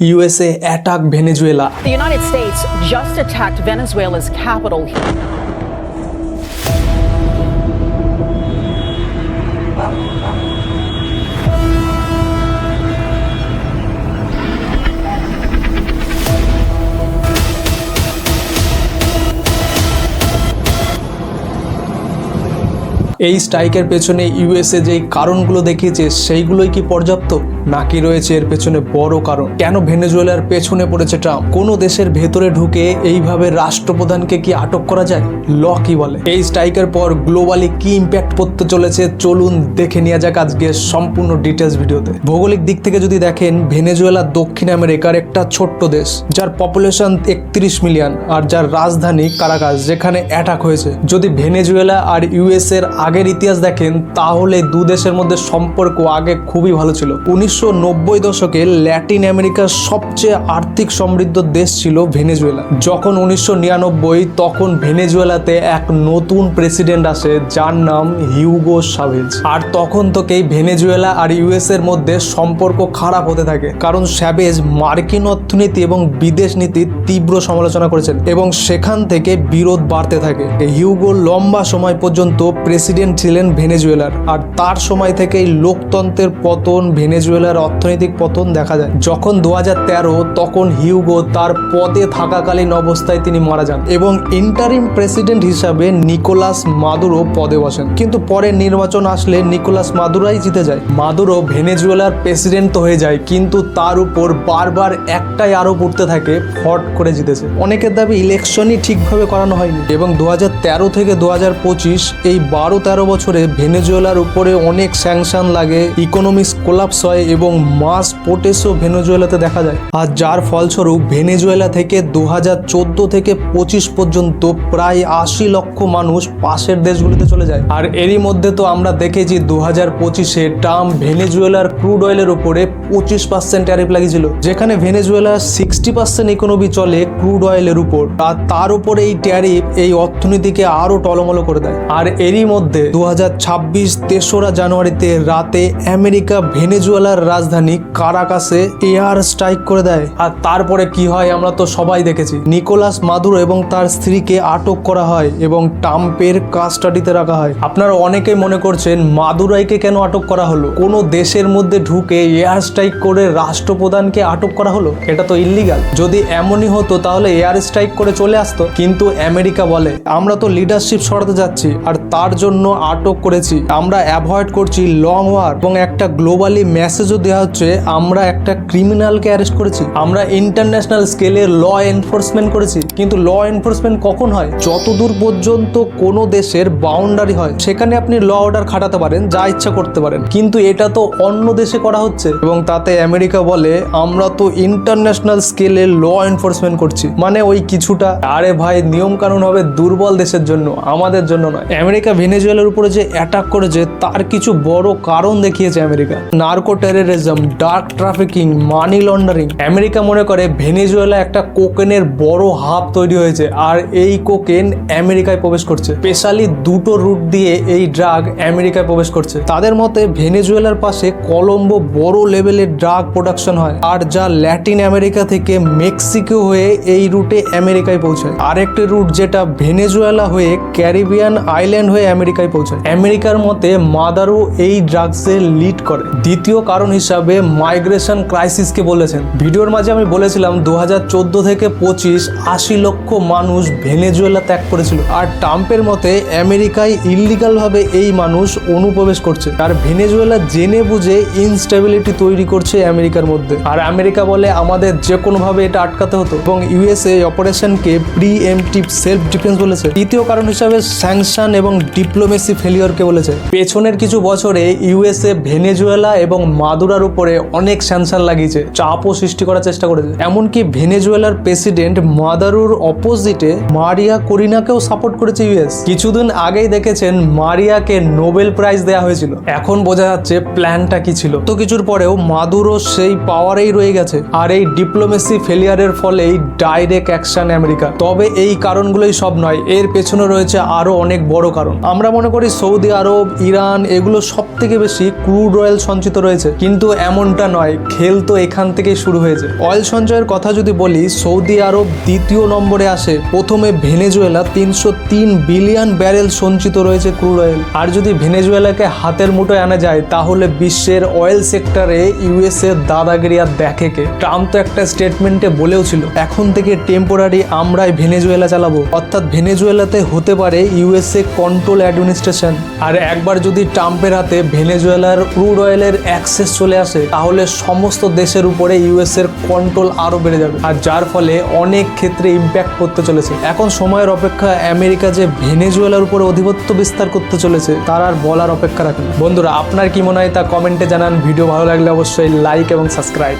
USA attack Venezuela. The United States just attacked Venezuela's capital. এই স্ট্রাইকের পেছনে USA যেই কারণগুলো দেখিয়েছে সেইগুলোই কি পর্যাপ্ত, নাকি রয়েছে এর পেছনে বড় কারণ? কেন ভেনেজুয়েলার পেছনে পড়েছে ট্রাম্প? কোনো দেশের ভেতরে ঢুকে এইভাবে রাষ্ট্রপ্রধানকে কি আটক করা যায়? ল কি বলে? এই স্ট্রাইকের পর গ্লোবালি কি ইম্প্যাক্ট পড়তে চলেছে চলুন দেখে নেওয়া যাক আজকে সম্পূর্ণ ডিটেলস ভিডিওতে। ভৌগোলিক দিক থেকে যদি দেখেন, ভেনেজুয়েলা দক্ষিণ আমেরিকার একটা ছোট্ট দেশ, যার পপুলেশন 31 মিলিয়ন আর যার রাজধানী কারাকাস, যেখানে অ্যাটাক হয়েছে। যদি ভেনেজুয়েলা আর ইউএস এর আগের ইতিহাস দেখেন তাহলে দু দেশের মধ্যে সম্পর্ক আগে খুবই ভালো ছিল। 1990 দশকে ল্যাটিন আমেরিকার সবচেয়ে আর্থিক সমৃদ্ধ দেশ ছিল ভেনেজুয়েলা। যখন 1999 তখন ভেনেজুয়েলাতে এক নতুন প্রেসিডেন্ট আসে যার নাম হিউগো সাভেজ। আর তখন থেকেই ভেনেজুয়েলা আর ইউএস এর মধ্যে সম্পর্ক খারাপ হতে থাকে, কারণ সাভেজ মার্কিন অর্থনীতি এবং বিদেশ নীতির তীব্র সমালোচনা করেছেন এবং সেখান থেকে বিরোধ বাড়তে থাকে। হিউগো লম্বা সময় পর্যন্ত প্রেসিডেন্ট ছিলেন ভেনেজুয়েলার, আর তার সময় থেকেই লোকতন্ত্রের পতন, ভেনেজুয়েলার অর্থনৈতিক পতন দেখা যায়। যখন 2013 তখন হিউগো তার পদে থাকাকালীন অবস্থায় তিনি মারা যান এবং ইন্টারিম প্রেসিডেন্ট হিসাবে নিকোলাস মাদুরো পদে বসেন। কিন্তু পরে নির্বাচন আসলে নিকোলাস মাদুরাই জিতে যায়। মাদুরো ভেনেজুয়েলার প্রেসিডেন্ট তো হয়ে যায়, কিন্তু তার উপর বারবার একটাই আরোপ উঠতে থাকে, ফট করে জিতেছে। অনেকের দাবি ইলেকশনই ঠিকভাবে করানো হয়নি এবং 2013 থেকে 2025 এই 12-13 বছরে ভেনেজুয়েলার উপরে অনেক স্যাংশন লাগে, ইকোনমিক্স কোলাপস হয় এবং মাস প্রোটেস্টও ভেনেজুয়েলাতে দেখা যায়। আর যার ফলস্বরূপ ভেনেজুয়েলা থেকে 2014 থেকে 25 পর্যন্ত প্রায় 80 লক্ষ মানুষ পাশের দেশগুলিতে চলে যায়। আর এরই মধ্যে তো আমরা দেখেছি 2025-এ ট্রাম্প ভেনেজুয়েলার ক্রুড অয়েলের উপরে 25% ট্যারিফ লাগিয়েছিল, যেখানে ভেনেজুয়েলার 60% ইকোনমি চলে ক্রুড অয়েলের উপর। আর তার উপরে এই ট্যারিফ এই অর্থনীতিকে আরো টলমলো করে দেয়। আর এরই মধ্যে 2026 তেসরা জানুয়ারিতে রাতে আমেরিকা ভেনেজুয়েলার রাজধানী কারাকাসে এয়ার স্ট্রাইক করে দেয়। আর তারপরে কি হয় আমরা তো সবাই দেখেছি। নিকোলাস মাদুরো এবং তার স্ত্রীকে আটক করা হয় এবং ট্রাম্পের কাস্টাডিতে রাখা হয়। আপনারা অনেকেই মনে করছেন মাদুরাইকে কেন আটক করা হলো? কোন দেশের মধ্যে ঢুকে এয়ার স্ট্রাইক করে রাষ্ট্রপ্রধানকে আটক করা হলো? এটা তো ইল্লিগাল। যদি এমনই হতো তাহলে এয়ার স্ট্রাইক করে চলে আসতো। কিন্তু আমেরিকা বলে আমরা তো লিডারশিপ সরাতে যাচ্ছি আর তার জন্য আটক করেছি, আমরা অ্যাভয়েড করছি লং ওয়ার, এবং একটা গ্লোবালি মেসেজও দেওয়া হচ্ছে আমরা একটা ক্রিমিনালকে অ্যারেস্ট করেছি, আমরা ইন্টারন্যাশনাল স্কেলে ল এনফোর্সমেন্ট করেছি। কিন্তু ল এনফোর্সমেন্ট কখন হয়? যতদূর পর্যন্ত কোনো দেশের বাউন্ডারি হয় সেখানে আপনি ল অর্ডার খাটাতে পারেন, যা ইচ্ছা করতে পারেন, কিন্তু এটা তো অন্য দেশে করা হচ্ছে। এবং তাতে আমেরিকা বলে আমরা তো ইন্টারন্যাশনাল স্কেলে ল এনফোর্সমেন্ট করছি, মানে ওই কিছুটা। আরে ভাই, নিয়ম কানুন হবে দুর্বল দেশের জন্য, আমাদের জন্য নয়। আমেরিকা ভেনেজুয়েলার উপরে যে অ্যাটাক করেছে তার কিছু বড় কারণ দেখিয়েছে America. Narco terrorism, dark trafficking, money laundering. America মনে করে ভেনেজুয়েলা একটা কোকেনের বড় হাব তৈরি হয়েছে আর এই কোকেন আমেরিকায় প্রবেশ করছে। স্পেশালি দুটো রুট দিয়ে এই ড্রাগ আমেরিকায় প্রবেশ করছে। তাদের মতে ভেনেজুয়েলার পাশে কলম্বো বড় লেভেলের ড্রাগ প্রোডাকশন হয়, আর যা ল্যাটিন আমেরিকা থেকে মেক্সিকো হয়ে এই রুটে আমেরিকায় পৌঁছায়। আরেকটি রুট যেটা ভেনেজুয়েলা হয়ে ক্যারিবিয়ান আইল্যান্ড হয়ে আমেরিকায় পৌঁছায়। আমেরিকার মতে মাদারো এই ড্রাগসে লিড করে। দ্বিতীয় কারণ হিসাবে মাইগ্রেশন ক্রাইসিসকে বলেছেন। ভিডিওর মাঝে আমি বলেছিলাম 2014 থেকে 25 80 লক্ষ মানুষ ভেনেজুয়েলা ত্যাগ করেছিল। আর ট্রাম্পের মতে আমেরিকায় ইল্লিগাল ভাবে এই মানুষ অনুপ্রবেশ করছে, আর ভেনেজুয়েলা জেনে বুঝে ইনস্টেবিলিটি তৈরি করছে আমেরিকার মধ্যে। আর আমেরিকা বলে আমাদের যে কোনো ভাবে এটা আটকাতে হতো, এবং ইউএসএ অপারেশনকে প্রিএমপ্টিভ সেলফ ডিফেন্স বলেছে। তৃতীয় কারণ হিসাবে স্যাংশন এবং ডিপ্লোমেসি ফেলিওরকে বলেছে। পেছনের কিছু বছরে ইউএসএ ভেনেজুয়েলা এবং মাদুরার উপরে অনেক স্যাংশন লাগিয়েছে, চাপও সৃষ্টি করার চেষ্টা করেছে। এমনকি ভেনেজুয়েলার প্রেসিডেন্ট মাদারোর অপোজিটে মারিয়া করিনাকেও সাপোর্ট করেছে ইউএস। কিছুদিন আগেই দেখেছেন মারিয়াকে নোবেল প্রাইজ দেওয়া হয়েছিল। এখন বোঝা যাচ্ছে প্ল্যানটা কি ছিল। তো কিছুর পরেও মাদুরো সেই পাওয়ারেই রয়ে গেছে, আর এই ডিপ্লোমেসি ফেলিয়ারের ফলেই ডাইরেক্ট অ্যাকশন আমেরিকা। তবে এই কারণগুলোই সব নয়, এর পেছনে রয়েছে আরো অনেক বড় কারণ। আমরা মনে করি সৌদি আরব, ইরান এগুলো সব থেকে বেশি ক্রুড অয়েল সঞ্চিত রয়েছে। কিন্তু এমনটা নয়, খেল তো এখান থেকেই শুরু হয়েছে। অয়েল সঞ্চয়ের কথা যদি বলি, সৌদি আরব দ্বিতীয় নম্বরে আসে। প্রথমে ভেনেজুয়েলা 303 বিলিয়ন ব্যারেল সঞ্চিত রয়েছে ক্রুড অয়েল। আর যদি ভেনেজুয়েলাকে হাতের মুঠোয় আনা যায়, তাহলে বিশ্বের অয়েল সেক্টরে ইউএসএ দাদাগিরি আর দেখে কে। ট্রাম্প তো একটা স্টেটমেন্টে বলেও ছিল, এখন থেকে টেম্পোরারি আমরাই ভেনেজুয়েলা চালাবো, অর্থাৎ ভেনেজুয়েলাতে হতে পারে ইউএসএ কন্ট্রোল অ্যাডমিনিস্ট্রেশন। আর একবার যদি ট্রাম্পের হাতে ভেনেজুয়েলার ক্রুড অয়েলের অ্যাক্সেস চলে আসে, তাহলে সমস্ত দেশের উপরে ইউএসএর কন্ট্রোল আরো বেড়ে যাবে, আর যার ফলে অনেক ক্ষেত্রে ইম্প্যাক্ট করতে চলেছে। এখন সময়ের অপেক্ষা, আমেরিকা যে ভেনেজুয়েলার উপরে আধিপত্য বিস্তার করতে চলেছে তার আর বলার অপেক্ষা রাখেন। বন্ধুরা, আপনার কি মনে হয় তা কমেন্টে জানান। ভিডিও ভালো লাগলে অবশ্যই লাইক এবং সাবস্ক্রাইব।